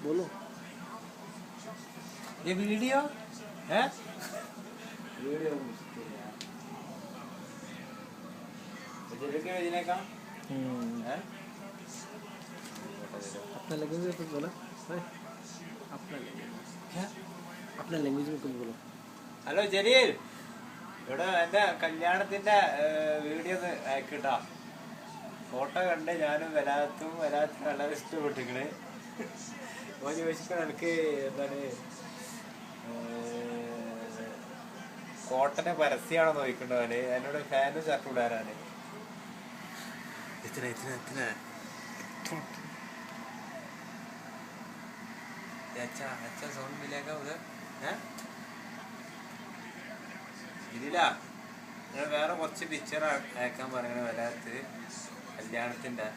बोलो ये वीडियो है वीडियो मुझे क्या भेजने का है अपना लैंग्वेज में कुछ बोलो भाई अपना लैंग्वेज क्या अपना लैंग्वेज में कुछ बोलो ഹലോ ജലീൽ ഇവിടെ എൻ്റെ കല്യാണത്തിൻ്റെ വീഡിയോ ഒന്ന് അയക്കട്ടാ ഫോട്ടോ കണ്ട് ഞാനും വരാത്തും വളരെ ഇഷ്ടപ്പെട്ടിരിക്കണ് ഓൻ ചോദിച്ചിട്ട് എനിക്ക് എന്താണ് കോട്ടനെ പരസ്യമാണോ നോക്കണ്ടവന് എന്നോട് ഫാനും ഷർട്ട് ഇടാനാണ് अच्छा अच्छा साउंड मिलेगा उधर हैं ഇതിലാ വേറെ കുറച്ച് പിക്ചർ അയക്കാൻ പറയണ വരാത്ത കല്യാണത്തിൻ്റെ